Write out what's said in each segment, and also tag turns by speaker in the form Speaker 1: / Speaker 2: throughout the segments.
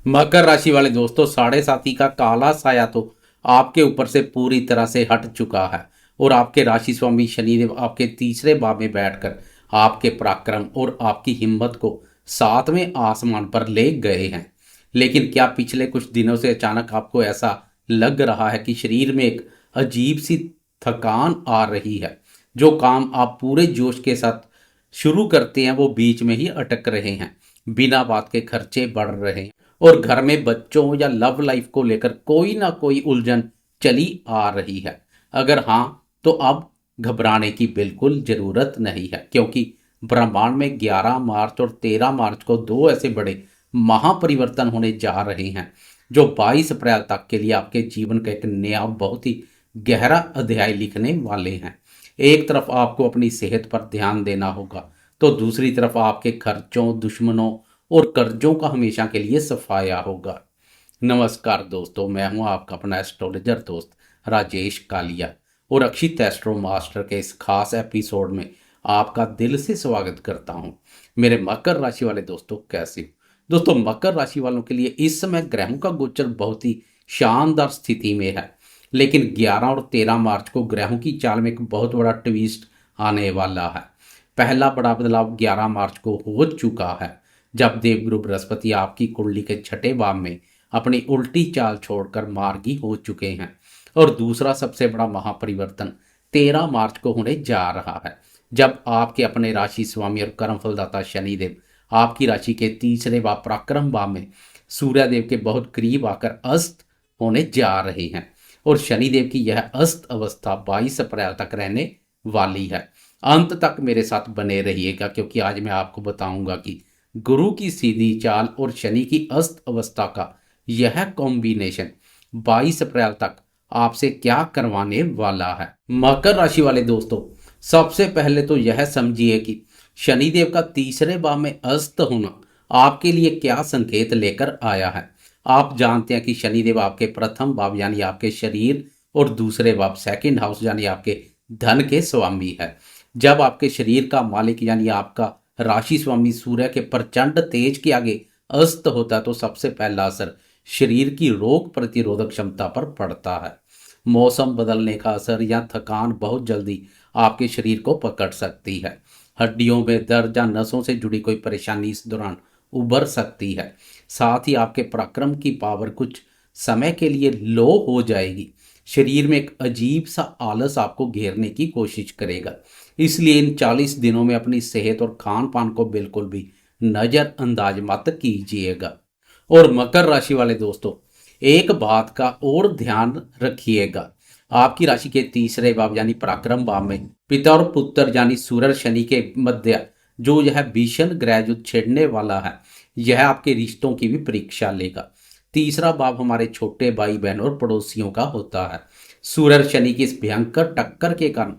Speaker 1: मकर राशि वाले दोस्तों, साढ़े साथी का काला साया तो आपके ऊपर से पूरी तरह से हट चुका है। और आपके राशि स्वामी शनिदेव आपके तीसरे भाव में बैठकर आपके पराक्रम और आपकी हिम्मत को सातवें आसमान पर ले गए हैं। लेकिन क्या पिछले कुछ दिनों से अचानक आपको ऐसा लग रहा है कि शरीर में एक अजीब सी थकान आ रही है? जो काम आप पूरे जोश के साथ शुरू करते हैं वो बीच में ही अटक रहे हैं, बिना बात के खर्चे बढ़ रहे हैं और घर में बच्चों या लव लाइफ को लेकर कोई ना कोई उलझन चली आ रही है। अगर हाँ, तो अब घबराने की बिल्कुल जरूरत नहीं है, क्योंकि ब्रह्मांड में 11 मार्च और 13 मार्च को दो ऐसे बड़े महापरिवर्तन होने जा रहे हैं जो 22 अप्रैल तक के लिए आपके जीवन का एक नया बहुत ही गहरा अध्याय लिखने वाले हैं। एक तरफ आपको अपनी सेहत पर ध्यान देना होगा, तो दूसरी तरफ आपके खर्चों, दुश्मनों और कर्जों का हमेशा के लिए सफाया होगा। नमस्कार दोस्तों, मैं हूं आपका अपना एस्ट्रोलॉजर दोस्त राजेश कालिया और अक्षित एस्ट्रो मास्टर के इस खास एपिसोड में आपका दिल से स्वागत करता हूं। मेरे मकर राशि वाले दोस्तों, कैसे हो? दोस्तों, मकर राशि वालों के लिए इस समय ग्रहों का गोचर बहुत ही शानदार स्थिति में है। लेकिन 11 और 13 मार्च को ग्रहों की चाल में एक बहुत बड़ा ट्विस्ट आने वाला है। पहला बड़ा बदलाव 11 मार्च को हो चुका है, जब देवगुरु बृहस्पति आपकी कुंडली के छठे भाव में अपनी उल्टी चाल छोड़कर मार्गी हो चुके हैं। और दूसरा सबसे बड़ा महापरिवर्तन 13 मार्च को होने जा रहा है, जब आपके अपने राशि स्वामी और कर्म फलदाता शनिदेव आपकी राशि के तीसरे व पराक्रम भाव में सूर्यदेव के बहुत करीब आकर अस्त होने जा रहे हैं। और शनिदेव की यह अस्त अवस्था 22 अप्रैल तक रहने वाली है। अंत तक मेरे साथ बने रहिएगा, क्योंकि आज मैं आपको बताऊंगा कि गुरु की सीधी चाल और शनि की अस्त अवस्था का यह कॉम्बिनेशन 22 अप्रैल तक आपसे क्या करवाने वाला है। मकर राशि वाले दोस्तों, सबसे पहले तो यह समझिए कि शनिदेव का तीसरे भाव में अस्त होना आपके लिए क्या संकेत लेकर आया है। आप जानते हैं कि शनिदेव आपके प्रथम भाव यानी आपके शरीर और दूसरे भाव सेकंड हाउस यानी आपके धन के स्वामी है। जब आपके शरीर का मालिक यानी आपका राशि स्वामी सूर्य के प्रचंड तेज के आगे अस्त होता है, तो सबसे पहला असर शरीर की रोग प्रतिरोधक क्षमता पर पड़ता है। मौसम बदलने का असर या थकान बहुत जल्दी आपके शरीर को पकड़ सकती है। हड्डियों में दर्द या नसों से जुड़ी कोई परेशानी इस दौरान उभर सकती है। साथ ही आपके पराक्रम की पावर कुछ समय के लिए लो हो जाएगी। शरीर में एक अजीब सा आलस आपको घेरने की कोशिश करेगा। इसलिए इन 40 दिनों में अपनी सेहत और खान पान को बिल्कुल भी नज़रअंदाज मत कीजिएगा। और मकर राशि वाले दोस्तों, एक बात का और ध्यान रखिएगा। आपकी राशि के तीसरे भाव यानी पराक्रम भाव में पिता और पुत्र यानी सूर्य शनि के मध्य जो यह भीषण ग्रह युद्ध छेड़ने वाला है, यह आपके रिश्तों की भी परीक्षा लेगा। तीसरा भाव हमारे छोटे भाई बहन और पड़ोसियों का होता है। सूर्य शनि की इस भयंकर टक्कर के कारण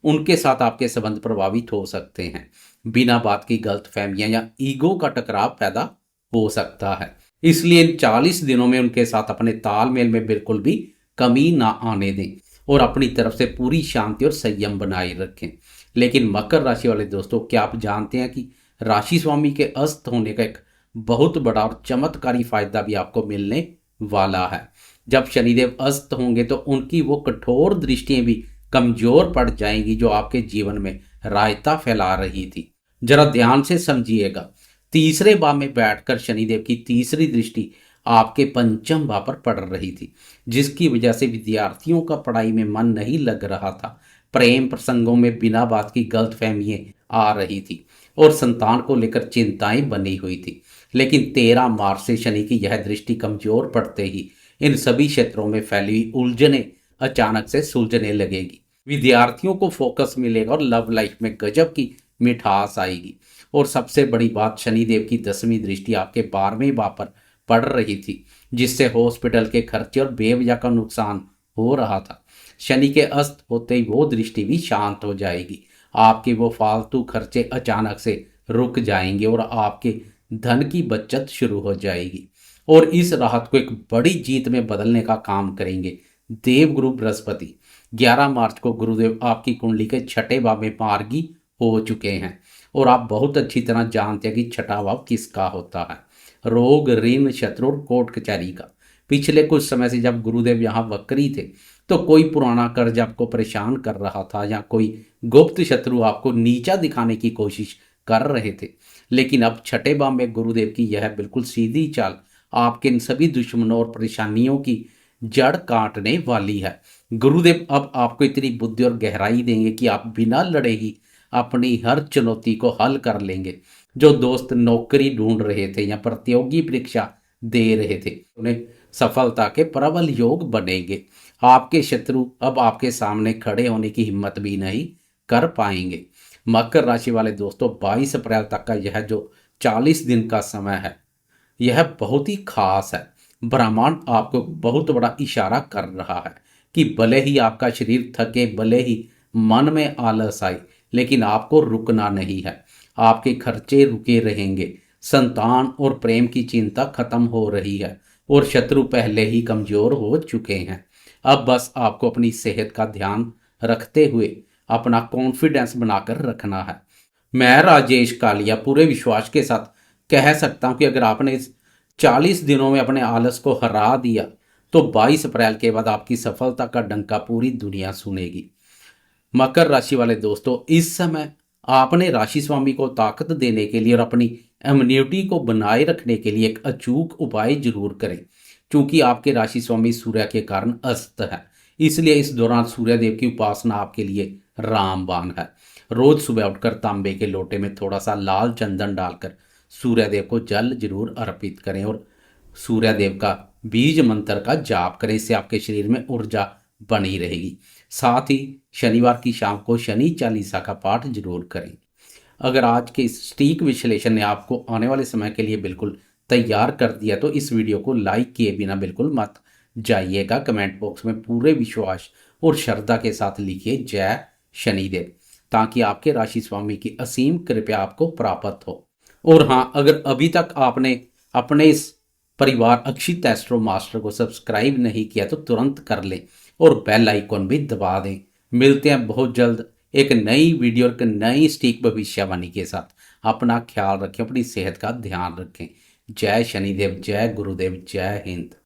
Speaker 1: उनके साथ आपके संबंध प्रभावित हो सकते हैं। बिना बात की गलत फहमियां या ईगो का टकराव पैदा हो सकता है। इसलिए इन 40 दिनों में उनके साथ अपने तालमेल में बिल्कुल भी कमी ना आने दें और अपनी तरफ से पूरी शांति और संयम बनाए रखें। लेकिन मकर राशि वाले दोस्तों, क्या आप जानते हैं कि राशि स्वामी के अस्त होने का एक बहुत बड़ा और चमत्कारी फायदा भी आपको मिलने वाला है। जब शनिदेव अस्त होंगे तो उनकी वो कठोर दृष्टियां भी कमजोर पड़ जाएंगी जो आपके जीवन में रायता फैला रही थी। जरा ध्यान से समझिएगा। तीसरे भाव में बैठकर शनिदेव की तीसरी दृष्टि आपके पंचम भाव पर पड़ रही थी, जिसकी वजह से विद्यार्थियों का पढ़ाई में मन नहीं लग रहा था। प्रेम प्रसंगों में बिना बात की गलत फहमियां आ रही थी और संतान को लेकर चिंताएं बनी हुई थी। लेकिन 13 मार्च से शनि की यह दृष्टि कमजोर पड़ते ही इन सभी क्षेत्रों में फैली हुई उलझने अचानक से सुलझने लगेगी। विद्यार्थियों को फोकस मिलेगा और लव लाइफ में गजब की मिठास आएगी। और सबसे बड़ी बात, शनिदेव की 10वीं दृष्टि आपके 12वें भाव पर पड़ रही थी, जिससे हॉस्पिटल के खर्चे और बेवजह का नुकसान हो रहा था। शनि के अस्त होते ही वो दृष्टि भी शांत हो जाएगी। आपके वो फालतू खर्चे अचानक से रुक जाएंगे और आपके धन की बचत शुरू हो जाएगी। और इस राहत को एक बड़ी जीत में बदलने का काम करेंगे देवगुरु बृहस्पति। 11 मार्च को गुरुदेव आपकी कुंडली के छठे भाव में मार्गी हो चुके हैं और आप बहुत अच्छी तरह जानते हैं कि छठा भाव किसका होता है। रोग, ऋण, शत्रु और कोर्ट कचहरी का। पिछले कुछ समय से जब गुरुदेव यहाँ वक्री थे तो कोई पुराना कर्ज आपको परेशान कर रहा था या कोई गुप्त शत्रु आपको नीचा दिखाने की कोशिश कर रहे थे। लेकिन अब छठे भाव में गुरुदेव की यह बिल्कुल सीधी चाल आपके इन सभी दुश्मनों और परेशानियों की जड़ काटने वाली है। गुरुदेव अब आपको इतनी बुद्धि और गहराई देंगे कि आप बिना लड़े ही अपनी हर चुनौती को हल कर लेंगे। जो दोस्त नौकरी ढूंढ रहे थे या प्रतियोगी परीक्षा दे रहे थे, उन्हें सफलता के प्रबल योग बनेंगे। आपके शत्रु अब आपके सामने खड़े होने की हिम्मत भी नहीं कर पाएंगे। मकर राशि वाले दोस्तों, 22 अप्रैल तक का यह जो 40 दिन का समय है, यह बहुत ही खास है। ब्रह्मांड आपको बहुत बड़ा इशारा कर रहा है कि भले ही आपका शरीर थके, भले ही मन में आलस आए, लेकिन आपको रुकना नहीं है। आपके खर्चे रुके रहेंगे, संतान और प्रेम की चिंता खत्म हो रही है और शत्रु पहले ही कमजोर हो चुके हैं। अब बस आपको अपनी सेहत का ध्यान रखते हुए अपना कॉन्फिडेंस बनाकर रखना है। मैं राजेश कालिया पूरे विश्वास के साथ कह सकता हूं कि अगर आपने इस 40 दिनों में अपने आलस को हरा दिया तो 22 अप्रैल के बाद आपकी सफलता का डंका पूरी दुनिया सुनेगी। मकर राशि वाले दोस्तों, इस समय आपने राशि स्वामी को ताकत देने के लिए और अपनी इम्यूनिटी को बनाए रखने के लिए एक अचूक उपाय जरूर करें। क्योंकि आपके राशि स्वामी सूर्य के कारण अस्त है, इसलिए इस दौरान सूर्य देव की उपासना आपके लिए रामबाण है। रोज सुबह उठकर तांबे के लोटे में थोड़ा सा लाल चंदन डालकर सूर्य देव को जल जरूर अर्पित करें और सूर्य देव का बीज मंत्र का जाप करें। इससे आपके शरीर में ऊर्जा बनी रहेगी। साथ ही शनिवार की शाम को शनि चालीसा का पाठ जरूर करें। अगर आज के इस सटीक विश्लेषण ने आपको आने वाले समय के लिए बिल्कुल तैयार कर दिया तो इस वीडियो को लाइक किए बिना बिल्कुल मत जाइएगा। कमेंट बॉक्स में पूरे विश्वास और श्रद्धा के साथ लिखिए जय शनिदेव, ताकि आपके राशि स्वामी की असीम कृपा आपको प्राप्त हो। और हाँ, अगर अभी तक आपने अपने इस परिवार अक्षित एस्ट्रो मास्टर को सब्सक्राइब नहीं किया तो तुरंत कर लें और बेल आइकॉन भी दबा दें। मिलते हैं बहुत जल्द एक नई वीडियो और एक नई सटीक भविष्यवाणी के साथ। अपना ख्याल रखें, अपनी सेहत का ध्यान रखें। जय शनिदेव, जय गुरुदेव, जय हिंद।